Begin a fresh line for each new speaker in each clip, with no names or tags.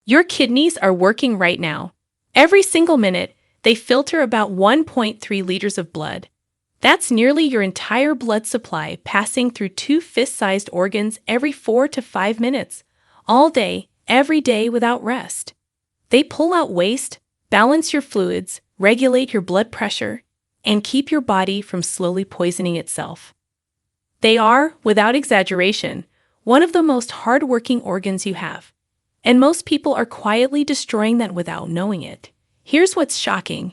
Your kidneys are working right now. Every single minute, they filter about 1.3 liters of blood. That's nearly your entire blood supply passing through two fist-sized organs every 4 to 5 minutes, all day, every day without rest. They pull out waste, balance your fluids, regulate your blood pressure, and keep your body from slowly poisoning itself. They are, without exaggeration, one of the most hard-working organs you have. And most people are quietly destroying that without knowing it. Here's what's shocking.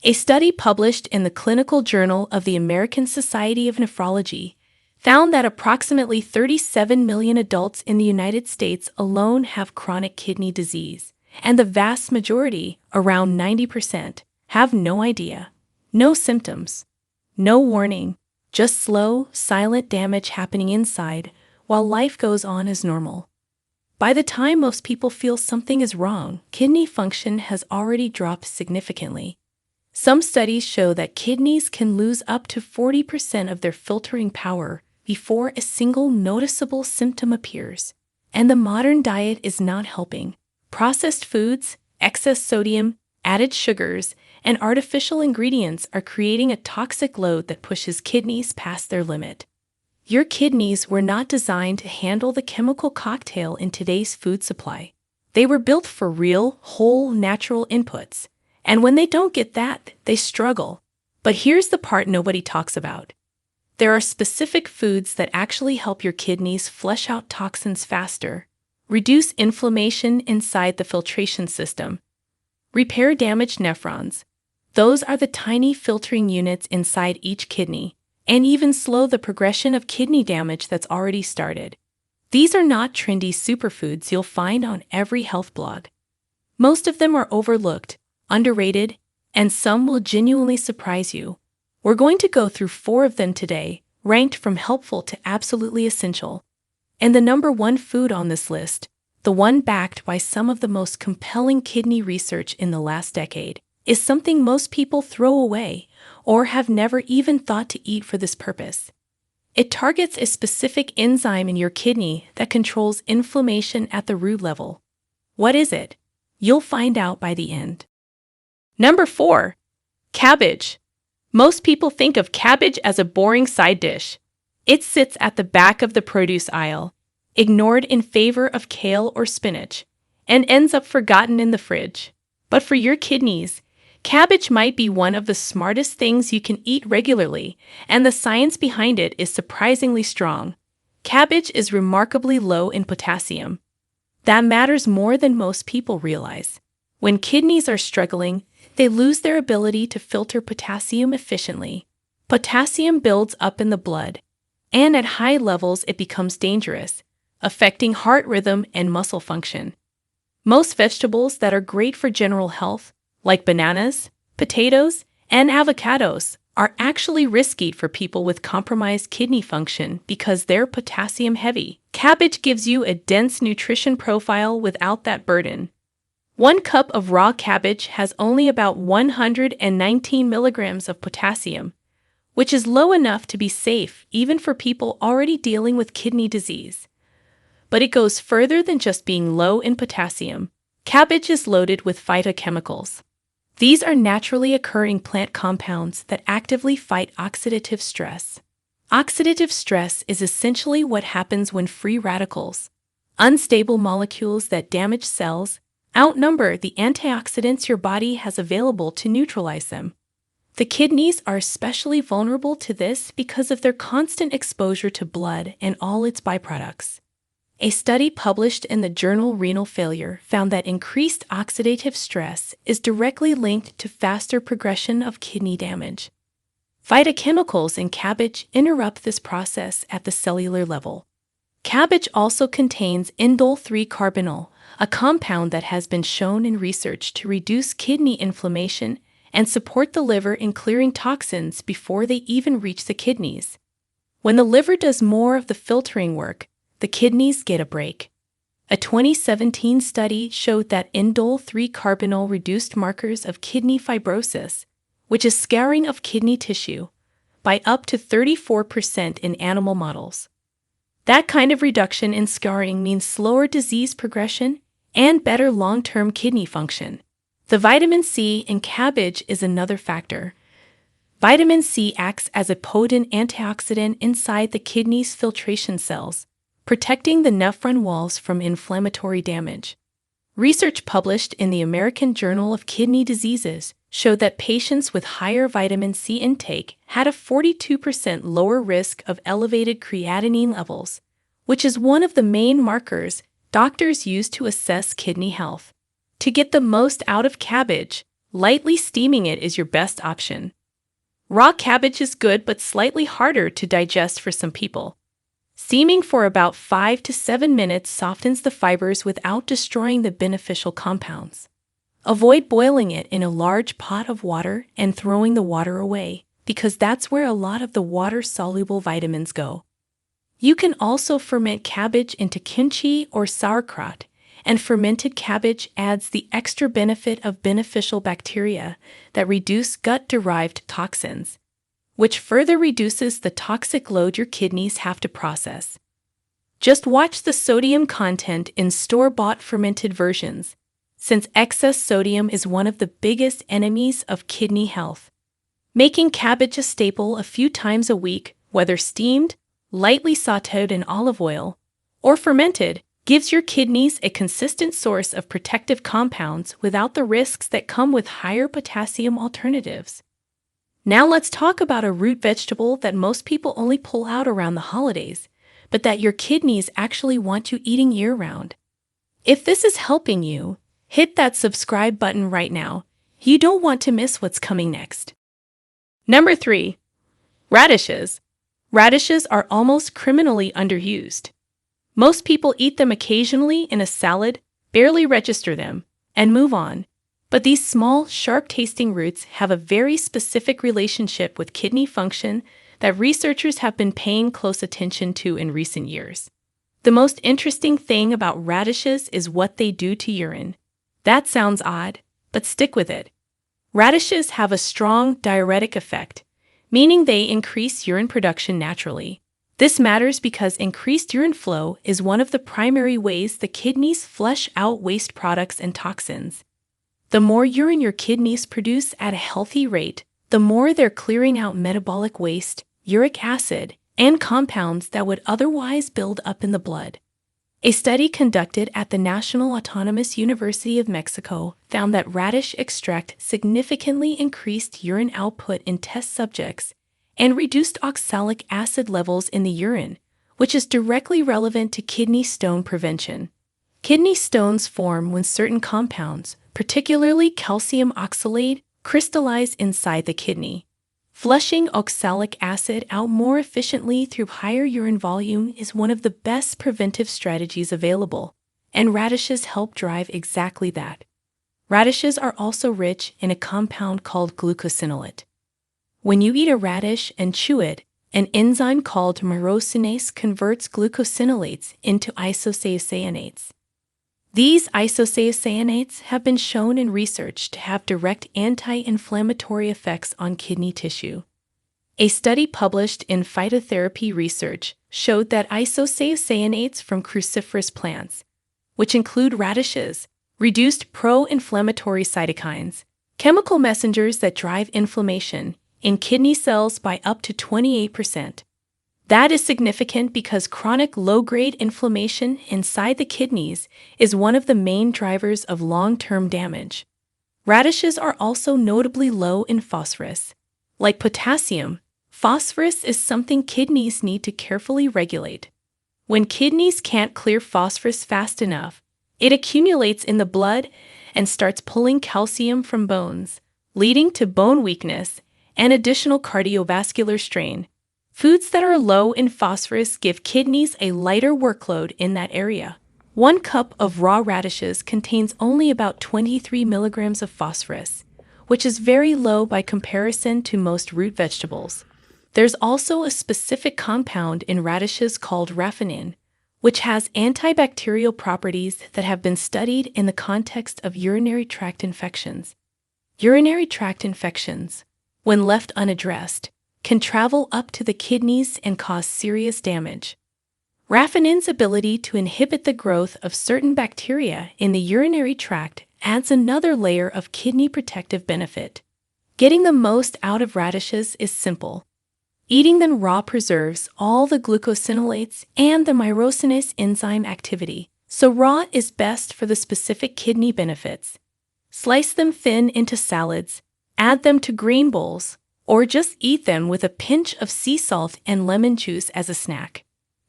A study published in the Clinical Journal of the American Society of Nephrology found that approximately 37 million adults in the United States alone have chronic kidney disease, and the vast majority, around 90%, have no idea, no symptoms, no warning, just slow, silent damage happening inside while life goes on as normal. By the time most people feel something is wrong, kidney function has already dropped significantly. Some studies show that kidneys can lose up to 40% of their filtering power before a single noticeable symptom appears. And the modern diet is not helping. Processed foods, excess sodium, added sugars, and artificial ingredients are creating a toxic load that pushes kidneys past their limit. Your kidneys were not designed to handle the chemical cocktail in today's food supply. They were built for real, whole, natural inputs. And when they don't get that, they struggle. But here's the part nobody talks about. There are specific foods that actually help your kidneys flush out toxins faster, reduce inflammation inside the filtration system, repair damaged nephrons. Those are the tiny filtering units inside each kidney, and even slow the progression of kidney damage that's already started. These are not trendy superfoods you'll find on every health blog. Most of them are overlooked, underrated, and some will genuinely surprise you. We're going to go through 4 of them today, ranked from helpful to absolutely essential. And the number 1 food on this list, the one backed by some of the most compelling kidney research in the last decade, is something most people throw away or have never even thought to eat for this purpose. It targets a specific enzyme in your kidney that controls inflammation at the root level. What is it? You'll find out by the end. Number 4. Cabbage. Most people think of cabbage as a boring side dish. It sits at the back of the produce aisle, ignored in favor of kale or spinach, and ends up forgotten in the fridge. But for your kidneys, cabbage might be one of the smartest things you can eat regularly, and the science behind it is surprisingly strong. Cabbage is remarkably low in potassium. That matters more than most people realize. When kidneys are struggling, they lose their ability to filter potassium efficiently. Potassium builds up in the blood, and at high levels it becomes dangerous, affecting heart rhythm and muscle function. Most vegetables that are great for general health, like bananas, potatoes, and avocados, are actually risky for people with compromised kidney function because they're potassium heavy. Cabbage gives you a dense nutrition profile without that burden. 1 cup of raw cabbage has only about 119 milligrams of potassium, which is low enough to be safe even for people already dealing with kidney disease. But it goes further than just being low in potassium. Cabbage is loaded with phytochemicals. These are naturally occurring plant compounds that actively fight oxidative stress. Oxidative stress is essentially what happens when free radicals, unstable molecules that damage cells, outnumber the antioxidants your body has available to neutralize them. The kidneys are especially vulnerable to this because of their constant exposure to blood and all its byproducts. A study published in the journal Renal Failure found that increased oxidative stress is directly linked to faster progression of kidney damage. Phytochemicals in cabbage interrupt this process at the cellular level. Cabbage also contains indole-3-carbinol, a compound that has been shown in research to reduce kidney inflammation and support the liver in clearing toxins before they even reach the kidneys. When the liver does more of the filtering work, the kidneys get a break. A 2017 study showed that indole-3-carbinol reduced markers of kidney fibrosis, which is scarring of kidney tissue, by up to 34% in animal models. That kind of reduction in scarring means slower disease progression and better long-term kidney function. The vitamin C in cabbage is another factor. Vitamin C acts as a potent antioxidant inside the kidney's filtration cells, protecting the nephron walls from inflammatory damage. Research published in the American Journal of Kidney Diseases showed that patients with higher vitamin C intake had a 42% lower risk of elevated creatinine levels, which is one of the main markers doctors use to assess kidney health. To get the most out of cabbage, lightly steaming it is your best option. Raw cabbage is good but slightly harder to digest for some people. Steaming for about 5 to 7 minutes softens the fibers without destroying the beneficial compounds. Avoid boiling it in a large pot of water and throwing the water away, because that's where a lot of the water-soluble vitamins go. You can also ferment cabbage into kimchi or sauerkraut, and fermented cabbage adds the extra benefit of beneficial bacteria that reduce gut-derived toxins, which further reduces the toxic load your kidneys have to process. Just watch the sodium content in store-bought fermented versions, since excess sodium is one of the biggest enemies of kidney health. Making cabbage a staple a few times a week, whether steamed, lightly sautéed in olive oil, or fermented, gives your kidneys a consistent source of protective compounds without the risks that come with higher potassium alternatives. Now let's talk about a root vegetable that most people only pull out around the holidays, but that your kidneys actually want you eating year-round. If this is helping you, hit that subscribe button right now. You don't want to miss what's coming next. Number 3. Radishes. Radishes are almost criminally underused. Most people eat them occasionally in a salad, barely register them, and move on. But these small, sharp-tasting roots have a very specific relationship with kidney function that researchers have been paying close attention to in recent years. The most interesting thing about radishes is what they do to urine. That sounds odd, but stick with it. Radishes have a strong diuretic effect, meaning they increase urine production naturally. This matters because increased urine flow is one of the primary ways the kidneys flush out waste products and toxins. The more urine your kidneys produce at a healthy rate, the more they're clearing out metabolic waste, uric acid, and compounds that would otherwise build up in the blood. A study conducted at the National Autonomous University of Mexico found that radish extract significantly increased urine output in test subjects and reduced oxalic acid levels in the urine, which is directly relevant to kidney stone prevention. Kidney stones form when certain compounds, particularly calcium oxalate, crystallize inside the kidney. Flushing oxalic acid out more efficiently through higher urine volume is one of the best preventive strategies available, and radishes help drive exactly that. Radishes are also rich in a compound called glucosinolate. When you eat a radish and chew it, an enzyme called myrosinase converts glucosinolates into isocyanates. These isocyanates have been shown in research to have direct anti-inflammatory effects on kidney tissue. A study published in Phytotherapy Research showed that isocyanates from cruciferous plants, which include radishes, reduced pro-inflammatory cytokines, chemical messengers that drive inflammation, in kidney cells by up to 28%. That is significant because chronic low-grade inflammation inside the kidneys is one of the main drivers of long-term damage. Radishes are also notably low in phosphorus. Like potassium, phosphorus is something kidneys need to carefully regulate. When kidneys can't clear phosphorus fast enough, it accumulates in the blood and starts pulling calcium from bones, leading to bone weakness and additional cardiovascular strain. Foods that are low in phosphorus give kidneys a lighter workload in that area. 1 cup of raw radishes contains only about 23 milligrams of phosphorus, which is very low by comparison to most root vegetables. There's also a specific compound in radishes called raffinine, which has antibacterial properties that have been studied in the context of urinary tract infections. Urinary tract infections, when left unaddressed, can travel up to the kidneys and cause serious damage. Raffinin's ability to inhibit the growth of certain bacteria in the urinary tract adds another layer of kidney protective benefit. Getting the most out of radishes is simple. Eating them raw preserves all the glucosinolates and the myrosinase enzyme activity, so raw is best for the specific kidney benefits. Slice them thin into salads, add them to green bowls, or just eat them with a pinch of sea salt and lemon juice as a snack.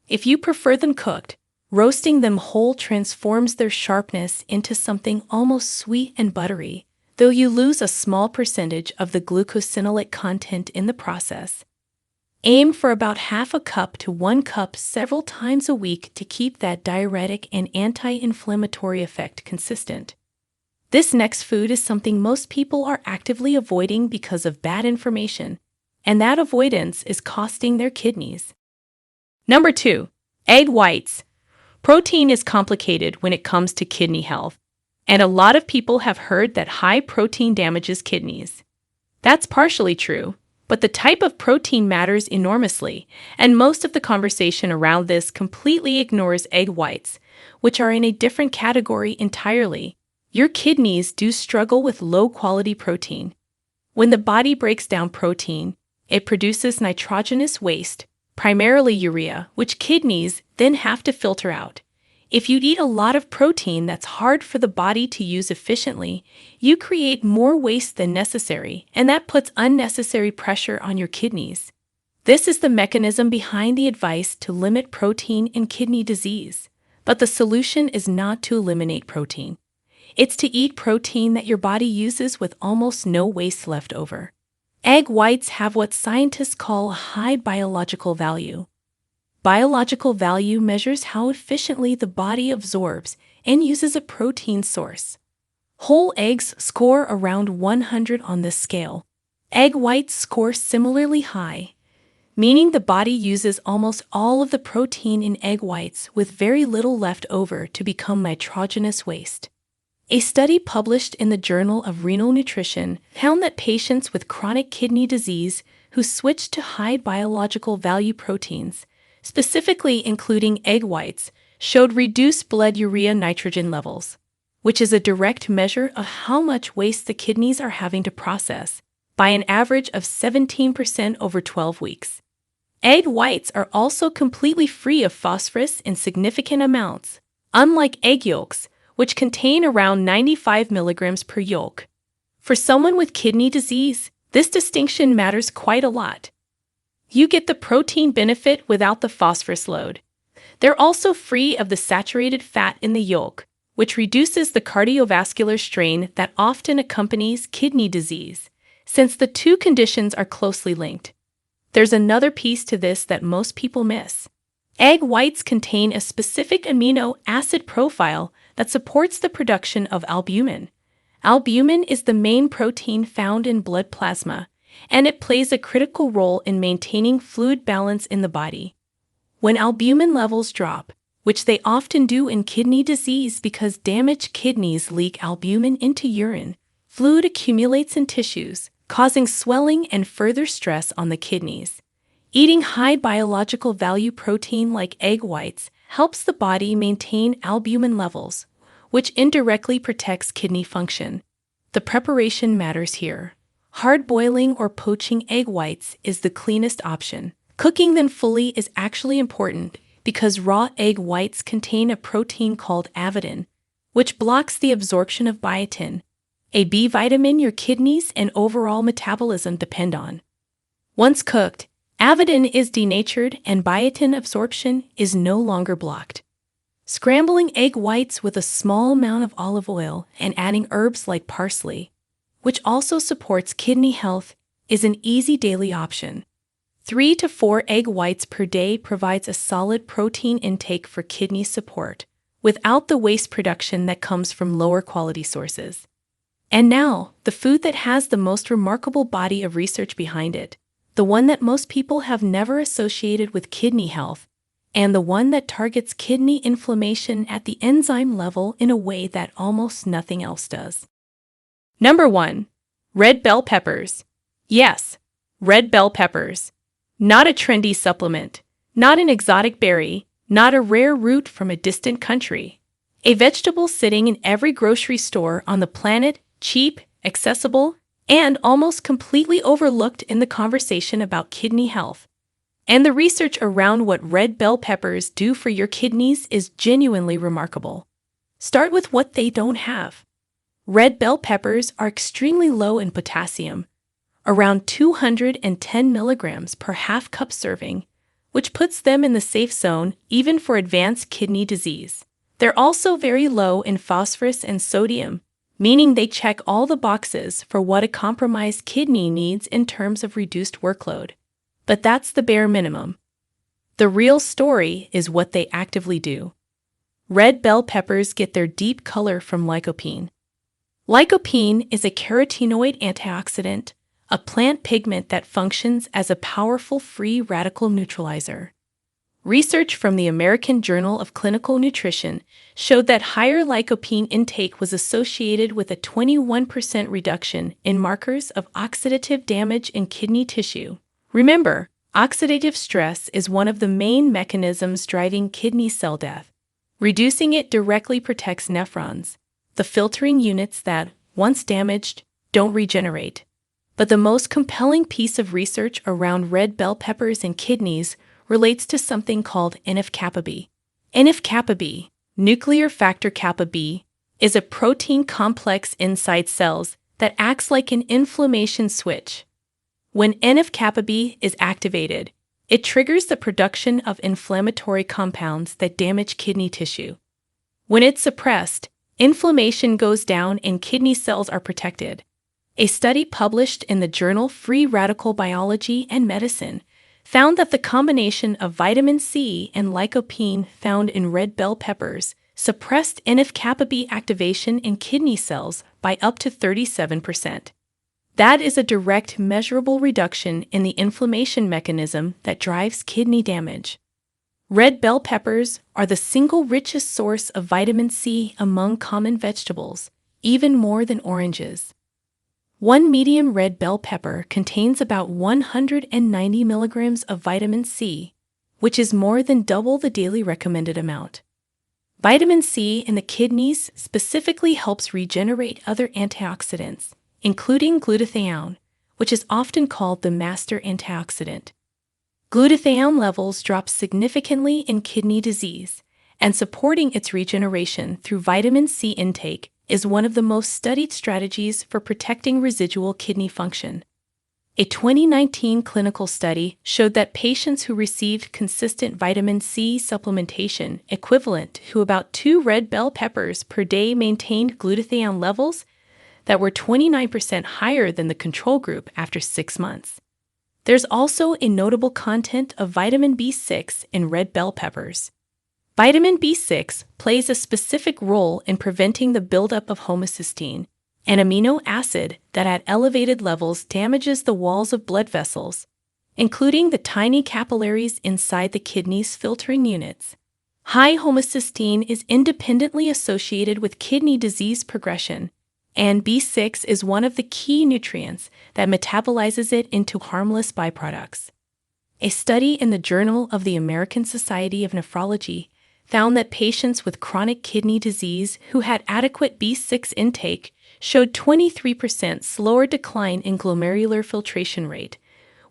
If you prefer them cooked, roasting them whole transforms their sharpness into something almost sweet and buttery, though you lose a small percentage of the glucosinolate content in the process. Aim for about half a cup to 1 cup several times a week to keep that diuretic and anti-inflammatory effect consistent. This next food is something most people are actively avoiding because of bad information, and that avoidance is costing their kidneys. Number 2. Egg whites. Protein is complicated when it comes to kidney health, and a lot of people have heard that high protein damages kidneys. That's partially true, but the type of protein matters enormously, and most of the conversation around this completely ignores egg whites, which are in a different category entirely. Your kidneys do struggle with low-quality protein. When the body breaks down protein, it produces nitrogenous waste, primarily urea, which kidneys then have to filter out. If you eat a lot of protein that's hard for the body to use efficiently, you create more waste than necessary, and that puts unnecessary pressure on your kidneys. This is the mechanism behind the advice to limit protein in kidney disease. But the solution is not to eliminate protein. It's to eat protein that your body uses with almost no waste left over. Egg whites have what scientists call a high biological value. Biological value measures how efficiently the body absorbs and uses a protein source. Whole eggs score around 100 on this scale. Egg whites score similarly high, meaning the body uses almost all of the protein in egg whites with very little left over to become nitrogenous waste. A study published in the Journal of Renal Nutrition found that patients with chronic kidney disease who switched to high biological value proteins, specifically including egg whites, showed reduced blood urea nitrogen levels, which is a direct measure of how much waste the kidneys are having to process, by an average of 17% over 12 weeks. Egg whites are also completely free of phosphorus in significant amounts, unlike egg yolks, which contain around 95 milligrams per yolk. For someone with kidney disease, this distinction matters quite a lot. You get the protein benefit without the phosphorus load. They're also free of the saturated fat in the yolk, which reduces the cardiovascular strain that often accompanies kidney disease, since the two conditions are closely linked. There's another piece to this that most people miss. Egg whites contain a specific amino acid profile that supports the production of albumin. Albumin is the main protein found in blood plasma, and it plays a critical role in maintaining fluid balance in the body. When albumin levels drop, which they often do in kidney disease because damaged kidneys leak albumin into urine, fluid accumulates in tissues, causing swelling and further stress on the kidneys. Eating high biological value protein like egg whites helps the body maintain albumin levels, which indirectly protects kidney function. The preparation matters here. Hard boiling or poaching egg whites is the cleanest option. Cooking them fully is actually important because raw egg whites contain a protein called avidin, which blocks the absorption of biotin, a B vitamin your kidneys and overall metabolism depend on. Once cooked, avidin is denatured and biotin absorption is no longer blocked. Scrambling egg whites with a small amount of olive oil and adding herbs like parsley, which also supports kidney health, is an easy daily option. 3 to 4 egg whites per day provides a solid protein intake for kidney support, without the waste production that comes from lower quality sources. And now, the food that has the most remarkable body of research behind it, the one that most people have never associated with kidney health, and the one that targets kidney inflammation at the enzyme level in a way that almost nothing else does. Number 1. Red bell peppers. Yes, red bell peppers. Not a trendy supplement, not an exotic berry, not a rare root from a distant country. A vegetable sitting in every grocery store on the planet, cheap, accessible, and almost completely overlooked in the conversation about kidney health. And the research around what red bell peppers do for your kidneys is genuinely remarkable. Start with what they don't have. Red bell peppers are extremely low in potassium, around 210 milligrams per half cup serving, which puts them in the safe zone even for advanced kidney disease. They're also very low in phosphorus and sodium, meaning they check all the boxes for what a compromised kidney needs in terms of reduced workload. But that's the bare minimum. The real story is what they actively do. Red bell peppers get their deep color from lycopene. Lycopene is a carotenoid antioxidant, a plant pigment that functions as a powerful free radical neutralizer. Research from the American Journal of Clinical Nutrition showed that higher lycopene intake was associated with a 21% reduction in markers of oxidative damage in kidney tissue. Remember, oxidative stress is one of the main mechanisms driving kidney cell death. Reducing it directly protects nephrons, the filtering units that, once damaged, don't regenerate. But the most compelling piece of research around red bell peppers and kidneys relates to something called NF-kappa B. NF-kappa B, nuclear factor kappa B, is a protein complex inside cells that acts like an inflammation switch. When NF-kappa B is activated, it triggers the production of inflammatory compounds that damage kidney tissue. When it's suppressed, inflammation goes down and kidney cells are protected. A study published in the journal Free Radical Biology and Medicine found that the combination of vitamin C and lycopene found in red bell peppers suppressed NF-kappa B activation in kidney cells by up to 37%. That is a direct measurable reduction in the inflammation mechanism that drives kidney damage. Red bell peppers are the single richest source of vitamin C among common vegetables, even more than oranges. One medium red bell pepper contains about 190 milligrams of vitamin C, which is more than double the daily recommended amount. Vitamin C in the kidneys specifically helps regenerate other antioxidants, including glutathione, which is often called the master antioxidant. Glutathione levels drop significantly in kidney disease, and supporting its regeneration through vitamin C intake is one of the most studied strategies for protecting residual kidney function. A 2019 clinical study showed that patients who received consistent vitamin C supplementation equivalent to about 2 red bell peppers per day maintained glutathione levels that were 29% higher than the control group after 6 months. There's also a notable content of vitamin B6 in red bell peppers. Vitamin B6 plays a specific role in preventing the buildup of homocysteine, an amino acid that at elevated levels damages the walls of blood vessels, including the tiny capillaries inside the kidney's filtering units. High homocysteine is independently associated with kidney disease progression, and B6 is one of the key nutrients that metabolizes it into harmless byproducts. A study in the Journal of the American Society of Nephrology found that patients with chronic kidney disease who had adequate B6 intake showed 23% slower decline in glomerular filtration rate,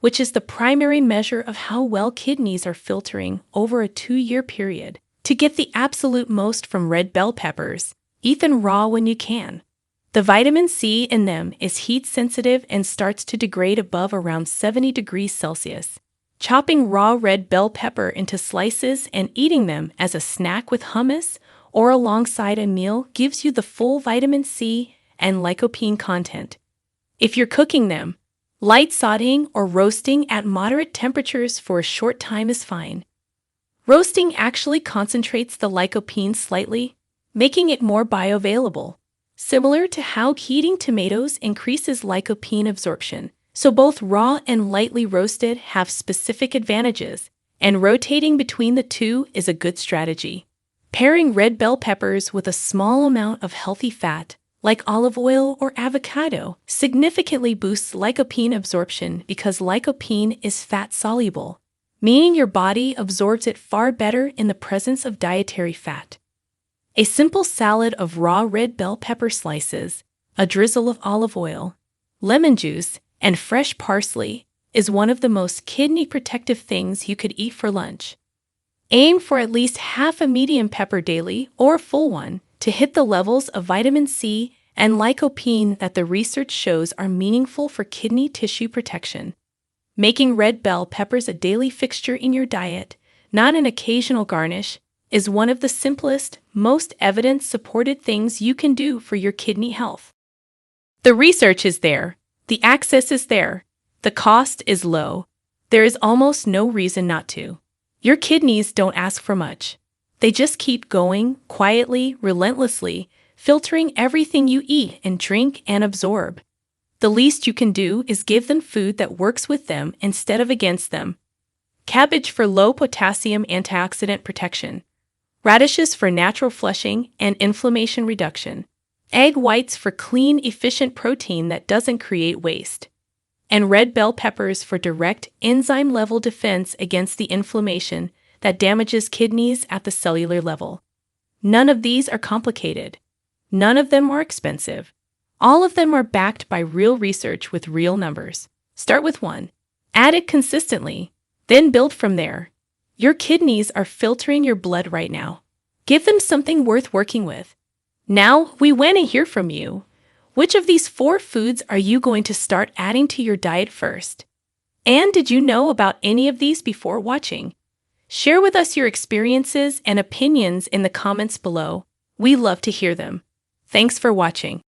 which is the primary measure of how well kidneys are filtering over a 2-year period. To get the absolute most from red bell peppers, eat them raw when you can. The vitamin C in them is heat sensitive and starts to degrade above around 70 degrees Celsius. Chopping raw red bell pepper into slices and eating them as a snack with hummus or alongside a meal gives you the full vitamin C and lycopene content. If you're cooking them, light sautéing or roasting at moderate temperatures for a short time is fine. Roasting actually concentrates the lycopene slightly, making it more bioavailable, similar to how heating tomatoes increases lycopene absorption. So both raw and lightly roasted have specific advantages, and rotating between the two is a good strategy. Pairing red bell peppers with a small amount of healthy fat, like olive oil or avocado, significantly boosts lycopene absorption because lycopene is fat-soluble, meaning your body absorbs it far better in the presence of dietary fat. A simple salad of raw red bell pepper slices, a drizzle of olive oil, lemon juice, and fresh parsley is one of the most kidney-protective things you could eat for lunch. Aim for at least half a medium pepper daily or a full one to hit the levels of vitamin C and lycopene that the research shows are meaningful for kidney tissue protection. Making red bell peppers a daily fixture in your diet, not an occasional garnish, is one of the simplest, most evidence-supported things you can do for your kidney health. The research is there, the access is there, the cost is low. There is almost no reason not to. Your kidneys don't ask for much. They just keep going, quietly, relentlessly, filtering everything you eat and drink and absorb. The least you can do is give them food that works with them instead of against them. Cabbage for low potassium antioxidant protection. Radishes for natural flushing and inflammation reduction. Egg whites for clean, efficient protein that doesn't create waste. And red bell peppers for direct enzyme-level defense against the inflammation that damages kidneys at the cellular level. None of these are complicated. None of them are expensive. All of them are backed by real research with real numbers. Start with one. Add it consistently. Then build from there. Your kidneys are filtering your blood right now. Give them something worth working with. Now, we want to hear from you. Which of these 4 foods are you going to start adding to your diet first? And did you know about any of these before watching? Share with us your experiences and opinions in the comments below. We love to hear them. Thanks for watching.